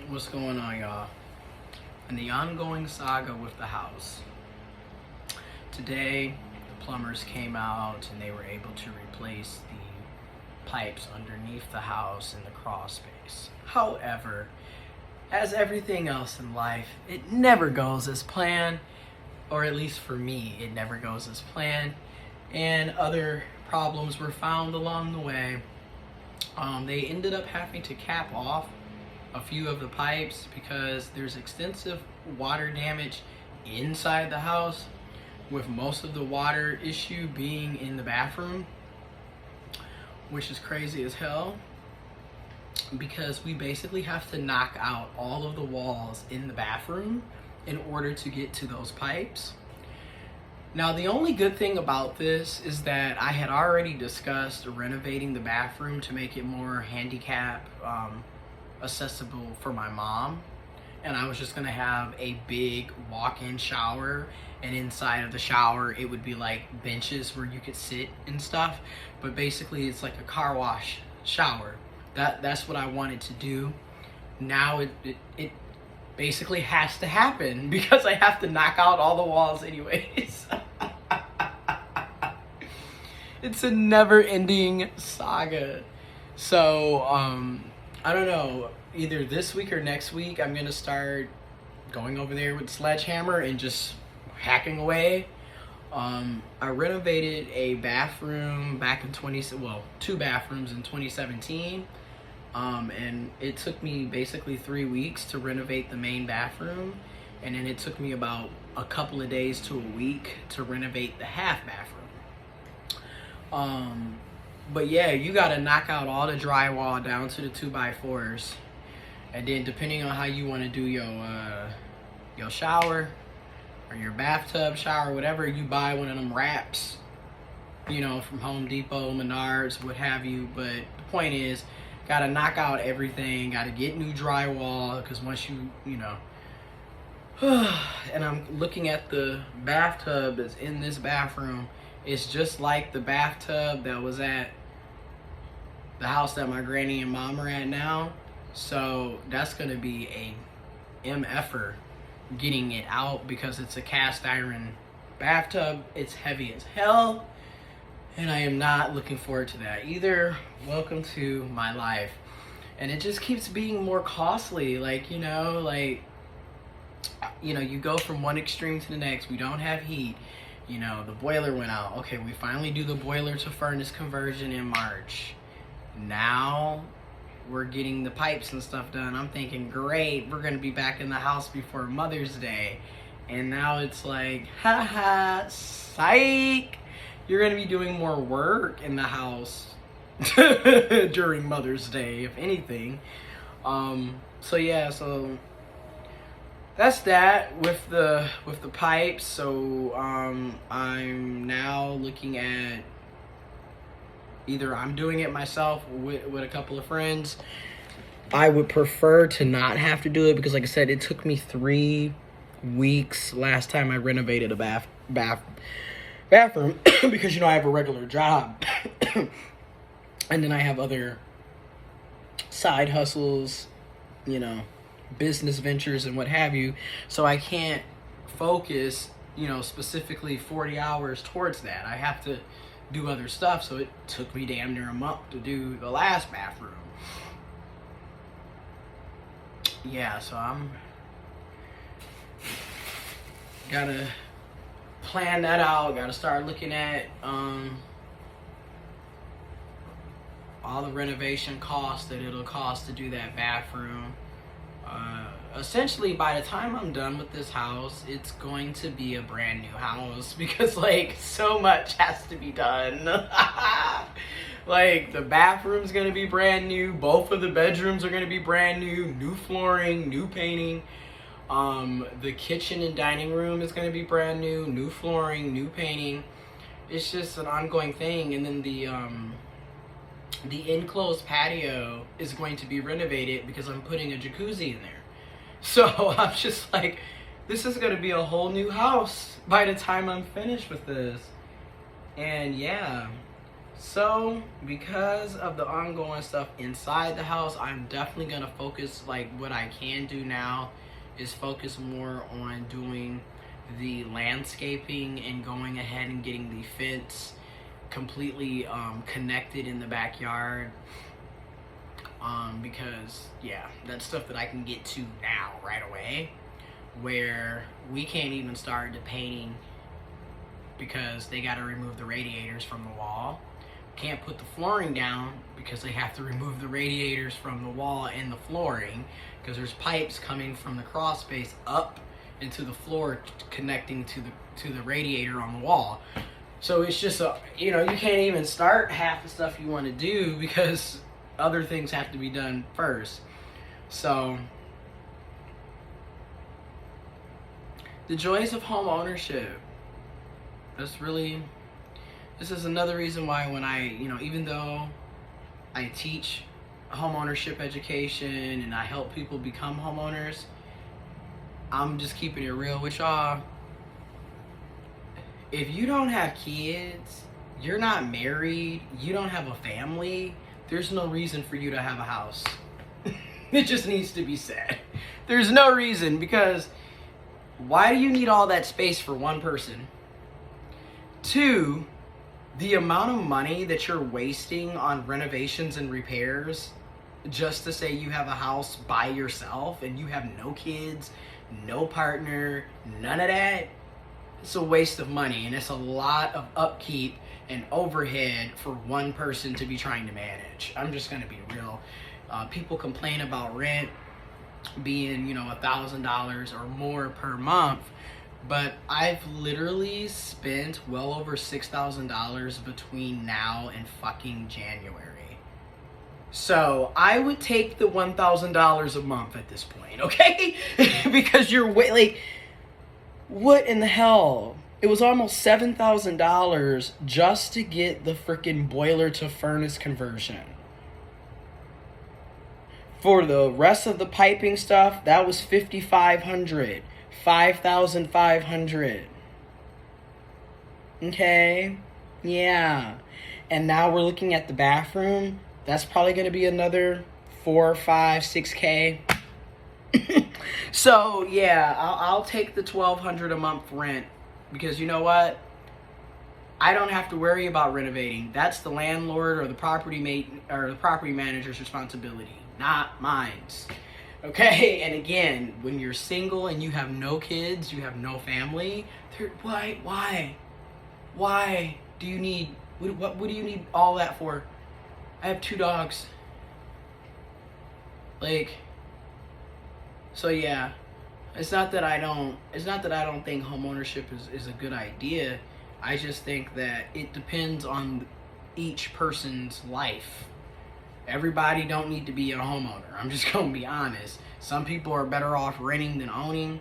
What's going on, y'all? In the ongoing saga with the house, today the plumbers came out and they were able to replace the pipes underneath the house in the crawl space. However, as everything else in life, it never goes as planned, or at least for me, it never goes as planned, and other problems were found along the way. They ended up having to cap off a few of the pipes because there's extensive water damage inside the house, with most of the water issue being in the bathroom, which is crazy as hell because we basically have to knock out all of the walls in the bathroom in order to get to those pipes. Now, the only good thing about this is that I had already discussed renovating the bathroom to make it more handicap accessible for my mom, and I was just gonna have a big walk-in shower, and inside of the shower it would be like benches where you could sit and stuff, but basically it's like a car wash shower. That's what I wanted to do. Now it basically has to happen because I have to knock out all the walls anyways. It's a never-ending saga. So I don't know, either this week or next week I'm gonna start going over there with the sledgehammer and just hacking away. I renovated a bathroom back in two bathrooms in 2017. And it took me basically 3 weeks to renovate the main bathroom, and then it took me about a couple of days to a week to renovate the half bathroom. But yeah, you gotta knock out all the drywall down to the 2x4s, and then depending on how you want to do your shower or your bathtub shower, whatever, you buy one of them wraps, from Home Depot, Menards, what have you. But the point is, gotta knock out everything, gotta get new drywall, because once and I'm looking at the bathtub that's in this bathroom. It's just like the bathtub that was at the house that my granny and mom are at now. So that's gonna be a MFer getting it out because it's a cast iron bathtub. It's heavy as hell, and I am not looking forward to that either. Welcome to my life. And it just keeps being more costly. You go from one extreme to the next. We don't have heat. The boiler went out. Okay, we finally do the boiler to furnace conversion in March. Now we're getting the pipes and stuff done. I'm thinking, great, we're gonna be back in the house before Mother's Day. And now it's like, haha, psych. You're gonna be doing more work in the house during Mother's Day, if anything. So that's that with the pipes. So I'm now looking at either I'm doing it myself with a couple of friends. I would prefer to not have to do it because, like I said, it took me 3 weeks last time I renovated a bathroom because I have a regular job and then I have other side hustles, business ventures and what have you, so I can't focus specifically 40 hours towards that. I have to do other stuff, so it took me damn near a month to do the last bathroom. Yeah, so I'm gotta plan that out. Gotta start looking at all the renovation costs that it'll cost to do that bathroom. Essentially, by the time I'm done with this house, it's going to be a brand new house because so much has to be done. The bathroom's gonna be brand new, both of the bedrooms are gonna be brand new flooring, new painting. The kitchen and dining room is gonna be brand new flooring, new painting. It's just an ongoing thing. And then the enclosed patio is going to be renovated because I'm putting a jacuzzi in there. So I'm just like, this is going to be a whole new house by the time I'm finished with this. And yeah, So, because of the ongoing stuff inside the house, I'm definitely going to focus, like, what I can do now is focus more on doing the landscaping and going ahead and getting the fence completely connected in the backyard. Because, yeah, that's stuff that I can get to now, right away, where we can't even start the painting because they got to remove the radiators from the wall. Can't put the flooring down because they have to remove the radiators from the wall and the flooring, because there's pipes coming from the crawl space up into the floor connecting to the radiator on the wall. So it's just you can't even start half the stuff you want to do because other things have to be done first. So the joys of home ownership. This is another reason why when I, even though I teach home ownership education and I help people become homeowners, I'm just keeping it real with y'all. If you don't have kids, you're not married, you don't have a family, there's no reason for you to have a house. It just needs to be said. There's no reason, because why do you need all that space for one person? Two, the amount of money that you're wasting on renovations and repairs just to say you have a house by yourself and you have no kids, no partner, none of that, it's a waste of money, and it's a lot of upkeep and overhead for one person to be trying to manage. I'm just going to be real. People complain about rent being, $1,000 or more per month, but I've literally spent well over $6,000 between now and fucking January. So I would take the $1,000 a month at this point, okay? Because you're what in the hell? It was almost $7,000 just to get the freaking boiler to furnace conversion. For the rest of the piping stuff, that was $5,500. $5,500. Okay? Yeah. And now we're looking at the bathroom. That's probably going to be another $4, $5, $6K. So, yeah, I'll take the $1,200 a month rent, because you know what? I don't have to worry about renovating. That's the landlord or the property manager's responsibility, not mine. Okay, and again, when you're single and you have no kids, you have no family, why do you need, what do you need all that for? I have 2 dogs. So yeah, it's not that I don't think homeownership is a good idea. I just think that it depends on each person's life. Everybody don't need to be a homeowner. I'm just gonna be honest. Some people are better off renting than owning.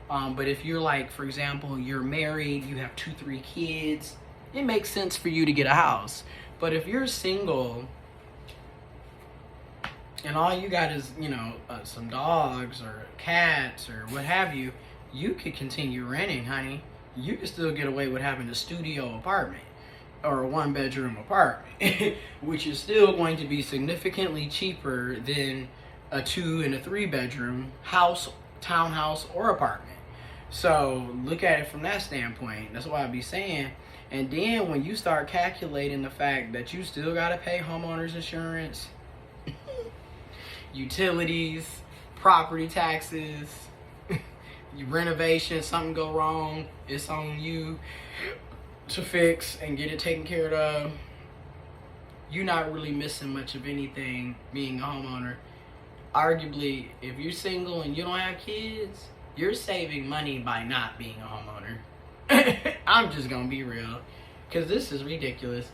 But if you're for example, you're married, you have 2-3 kids, it makes sense for you to get a house. But if you're single and all you got is, some dogs or cats or what have you, you could continue renting, honey. You can still get away with having a studio apartment or a 1-bedroom apartment, which is still going to be significantly cheaper than a 2 and a 3-bedroom house, townhouse, or apartment. So look at it from that standpoint. That's why I be saying. And then when you start calculating the fact that you still got to pay homeowners insurance, utilities, property taxes, your renovation, something go wrong, it's on you to fix and get it taken care of. You're not really missing much of anything being a homeowner. Arguably, if you're single and you don't have kids, you're saving money by not being a homeowner. I'm just gonna be real, because this is ridiculous.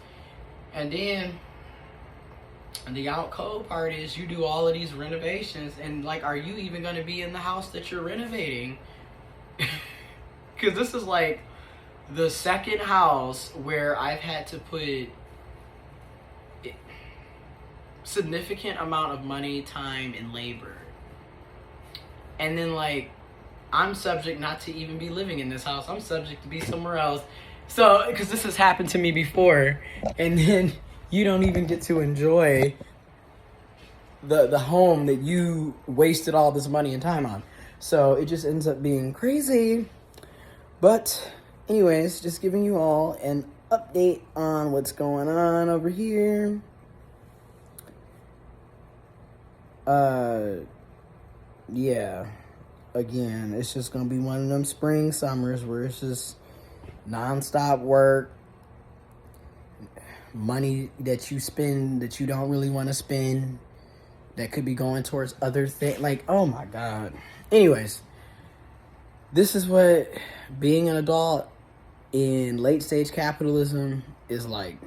And then the out cold part is you do all of these renovations, and are you even going to be in the house that you're renovating? Because this is the second house where I've had to put significant amount of money, time, and labor. And then I'm subject not to even be living in this house. I'm subject to be somewhere else. So, because this has happened to me before. And then you don't even get to enjoy the home that you wasted all this money and time on. So it just ends up being crazy. But anyways, just giving you all an update on what's going on over here. Yeah. Again, it's just gonna be one of them spring summers where it's just nonstop work, money that you spend that you don't really want to spend, that could be going towards other things. Like, oh my God. Anyways, this is what being an adult in late stage capitalism is like.